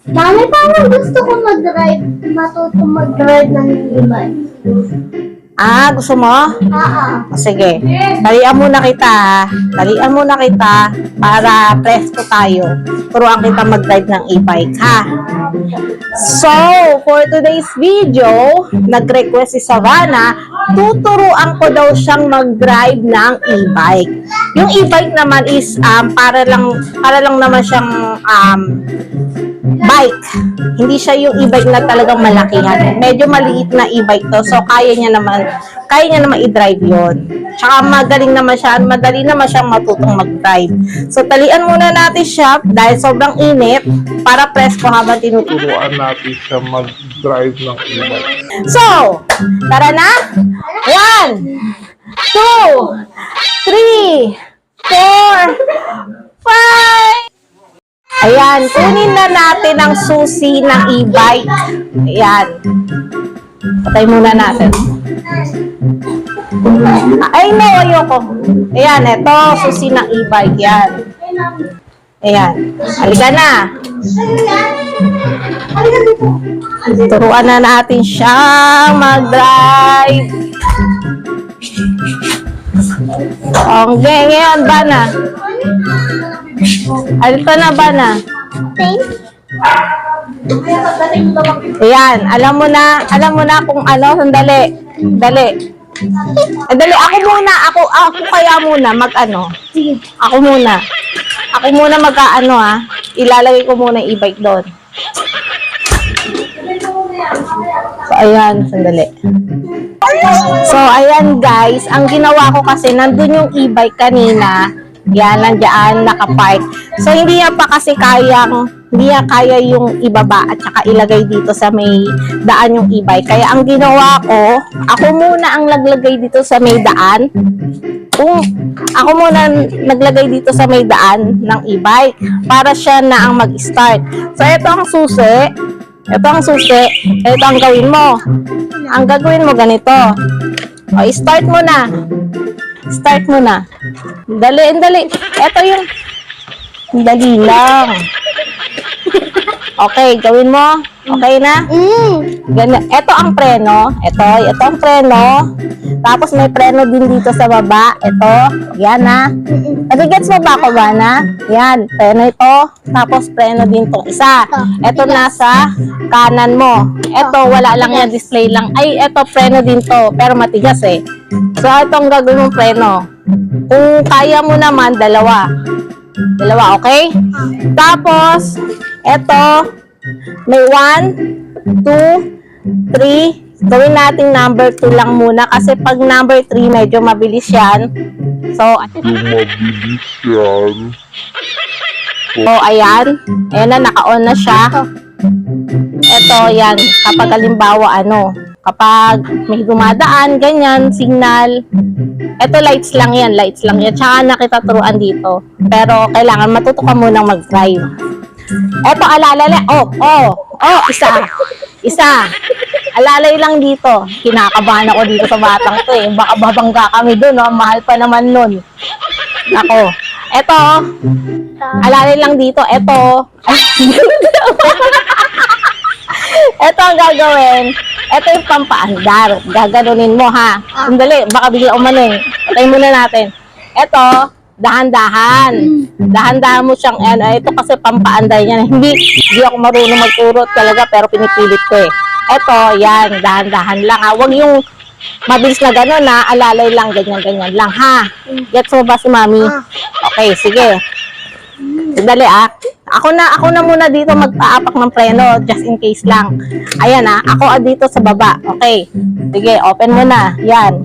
Mami, parang gusto ko mag-drive. Matutong mag-drive ng e-bike. Ah, gusto mo? Oo. Sige. Dalian muna kita. Dalian muna kita para presko tayo. Turuan kita mag-drive ng e-bike, ha? So, for today's video, nag-request si Savannah, tuturuan ko daw siyang mag-drive ng e-bike. Yung e-bike naman is para lang naman siyang bike. Hindi siya yung e-bike na talagang malakihan. Medyo maliit na e-bike to. So, kaya niya naman i-drive yon. Tsaka madali naman siyang matutong mag-drive. So, talian muna natin siya dahil sobrang init para presko habang tinuturo. Turuan natin siya mag-drive ng e-bike. So, tara na. 1, 2, 3, 4, 5. Ayan, kunin na natin ang susi ng e-bike. Ayan. Patay muna natin. Ay, no, ayoko. Ayan, ito, susi ng e-bike. Yan. Ayan. Halika na. Turuan na natin siyang mag-drive. Okay, ngayon ba na? Alito na ba na? Ayan, alam mo na kung ano, sandali. Dali, ako kaya muna mag-ano. Sige. Ako muna mag-ano ilalagay ko muna yung e-bike doon. So, ayan, sandali. So, ayan guys, ang ginawa ko kasi, nandun yung e-bike kanina. Yan, nandiyan, nakapark. So, hindi niya kaya yung ibaba at saka ilagay dito sa may daan yung e-bike. Kaya ang ginawa ko, ako muna ang naglagay dito sa may daan. Ako muna naglagay dito sa may daan ng e-bike para siya na ang mag-start. So, ito ang susi. Ito ang gawin mo. Ang gagawin mo ganito. O, start mo na. Dali. Ito yung dali lang. Okay, gawin mo. Okay na? Ganyan. Ito ang preno. Ito ang preno. Tapos may preno din dito sa baba. Ito. Yan na. Nagigets mo ba ako ba na? Yan. Preno ito. Tapos preno din itong isa. Ito nasa kanan mo. Ito wala lang yan. Display lang. Ay, ito preno din to. Pero matigas eh. So, ito ang gagawin mong preno. Kung kaya mo naman, dalawa, okay? Tapos, eto, may 1, 2, 3. Gawin natin number 2 lang muna kasi pag number 3, medyo mabilis yan. So, ayan. Ayan na, naka-on na siya. Eto, yan. Kapag halimbawa, kapag may dumadaan, ganyan, signal. Ito, lights lang yan. Tsaka nakita turuan dito. Pero, kailangan matuto ka munang mag-drive. Ito, alalay. Isa. Alalay lang dito. Kinakabahan ako dito sa batang to eh. Baka babangga kami dun, mahal pa naman nun. Ako. Ito, alalay lang dito. Ito ang gagawin. Ito yung pampaandar. Gaganunin mo, ha? Sandali, baka bigla umaning. Patay muna natin. Ito, dahan-dahan. Dahan-dahan mo siyang, ito kasi pampaandar yan. Hindi ako marunong magturo talaga, pero pinipilit ko eh. Ito, yan, dahan-dahan lang, ha? Huwag yung mabilis na gano'n, ha? Alalay lang, ganyan lang, ha? Gets mo ba si Mami? Okay, sige. Sandali, Ako na muna dito magpaapak ng preno, just in case lang. Ayan, ako dito sa baba. Okay. Sige, open mo na. Yan.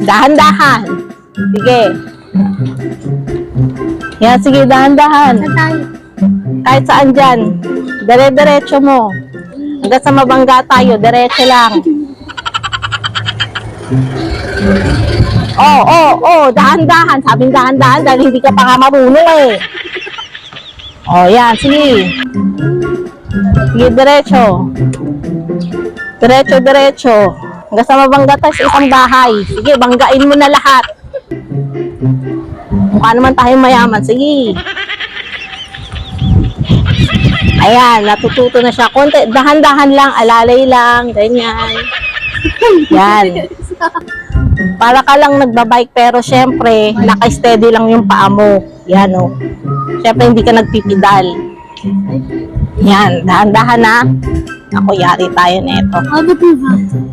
Dahan-dahan. Sige. Yan, sige, dahan-dahan. Kahit saan dyan. Dire-diretso mo. Hanggang sa mabangga tayo, diretso lang. Dahan-dahan. Sabing dahan-dahan dahil hindi ka pa nga marunong eh. Yan, sige. Sige, diretso. Hanggang sa mabangga tayo sa isang bahay. Sige, banggain mo na lahat. Mukha naman tayo mayaman. Sige. Ayan, natututo na siya. Konti, dahan-dahan lang, alalay lang, ganyan. Yan. Para ka lang nagbabike pero syempre, naka-steady lang yung paa mo. Yan o. Syempre, hindi ka nagpipidal. Yan, dahan-dahan na. Ako, yari tayo na ito.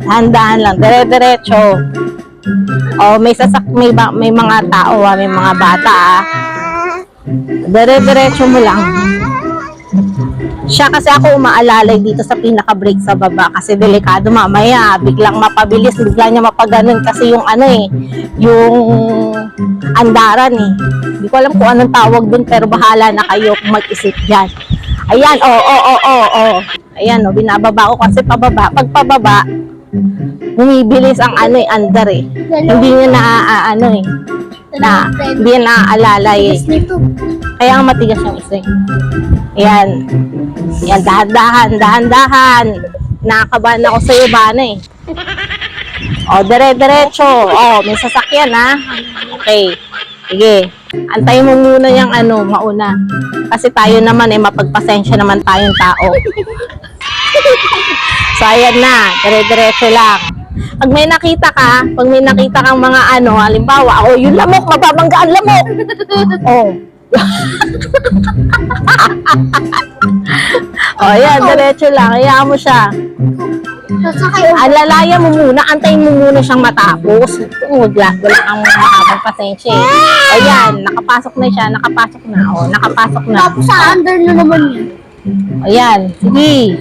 Dahan-dahan lang, dire-diretso. O, may may mga tao, may mga bata. Dire-diretso mo lang. Siya kasi ako umaalalay dito sa pinaka-brake sa baba kasi delikado mamaya, biglang mapabilis, bigla niya mapaganon kasi yung yung andaran eh. Hindi ko alam kung anong tawag dun pero bahala na kayo kung mag-isip dyan. Ayan, Ayan, binababa ko kasi pababa. Pag pababa, bumibilis ang andar eh. Hindi niya hindi niya naaalalay eh. Kaya ang matigas yung isa. Ayan. Ayan, dahan-dahan. Nakakabahan ako sa iyo, Bana eh. O, dire-diretso. O, may sasakyan ha. Okay. Sige. Antayin mo muna yung mauna. Kasi tayo naman mapagpasensya naman tayong tao. So, ayan na. Dire-diretso lang. Pag may nakita kang mga halimbawa, yung lamok, mababangga ang lamok. Ayan, diretso lang. Hayaan mo siya. Alalaya mo muna, antayin mo muna siyang matapos. Wala kang mahabang pasensya eh. Ayan, nakapasok na siya, nakapasok na. Tapos sa under na naman yun. Ayan, sige.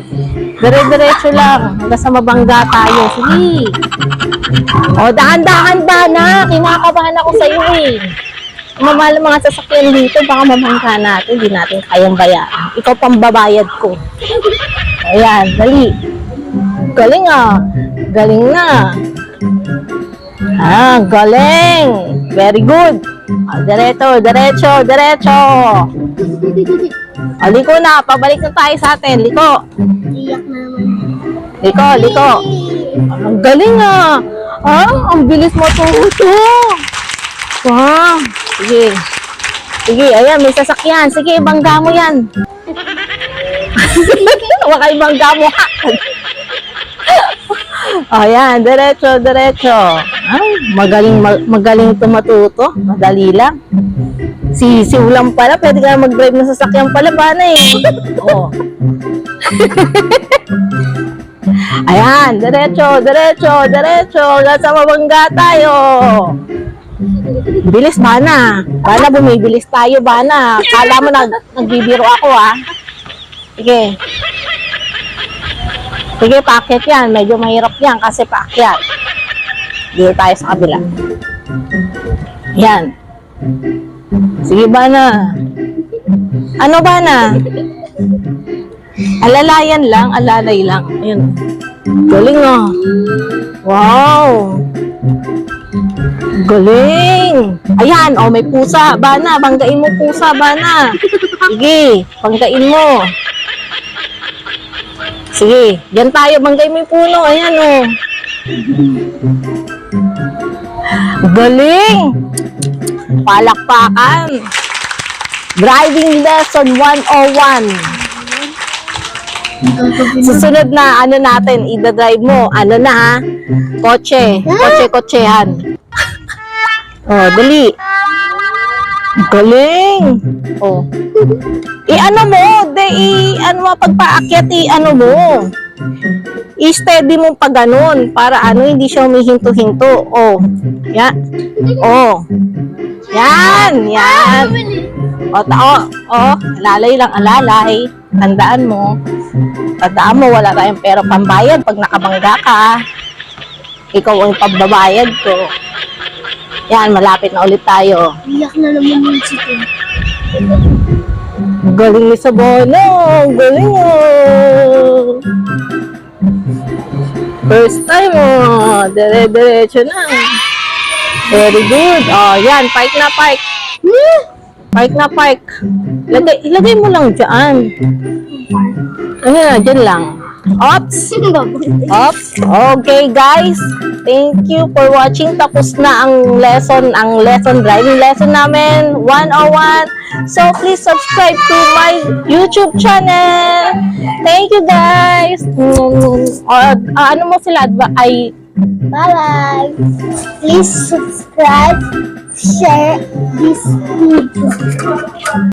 Dire-diretso lang. Hanggang sa mabangga tayo. Sige. O, dahan-dahan ba na? Kinakabahan ako sa iyo eh. Mamahal mga sasakyan dito, baka mamangka natin, hindi natin kayang bayaran. Ikaw pang babayad ko. Ayan, dali. Galing ah. Galing na. Galing. Very good. Diretso. Liko na, pabalik na tayo sa atin. Liko. Iyak na naman. Liko. Ang galing ah. Ang bilis mo tuto. Wow. Sige, ayan, may sasakyan. Sige, bangga mo yan. Huwag kayo bangga mo ha. Ayan, diretso. Magaling ito matuto. Madali lang. Sisiw lang pala. Pwede ka mag-drive ng sasakyan pala. Bana eh. Oh. Ayan, diretso. Hanggang sa mabangga tayo. Bilis, Bana. Bana, bumibilis tayo, Bana. Kala mo nagbibiro ako, ha? Sige. Sige, paakyat yan. Medyo mahirap yan kasi paakyat. Dito tayo sa kabila. Yan. Sige, Bana. Ano, Bana? Alalayan lang, alalay lang. Ayun. Galing, oh. Wow. Galing! Ayan, may pusa. Bana, banggain mo pusa, Bana. Sige, banggain mo. Sige, dyan tayo. Banggain mo yung puno. Ayan, Galing! Palakpakan. Driving lesson 101. Susunod na, natin, ida-drive mo. Ha? Kotsehan. Dali. Galing. Pagpaakyat, mo. I-steady mo pa ganun para hindi siya humihinto-hinto. Yan. Yan. Alalay lang, alalay. Tandaan mo, wala tayong pera pambayad pag nakabangga ka. Ikaw ang pagbabayad ko. Yan, malapit na ulit tayo. Iyak na naman yung sito. Galing ni Sabona. Galing First time dire-diretso na. Very good. Yan, park na. Park. Ilagay mo lang dyan. Dyan lang. Ops. Okay, guys. Thank you for watching. Tapos na ang driving lesson namin. 101. So, please subscribe to my YouTube channel. Thank you, guys. Ano mo sila? Bye-bye. Please subscribe, share this video.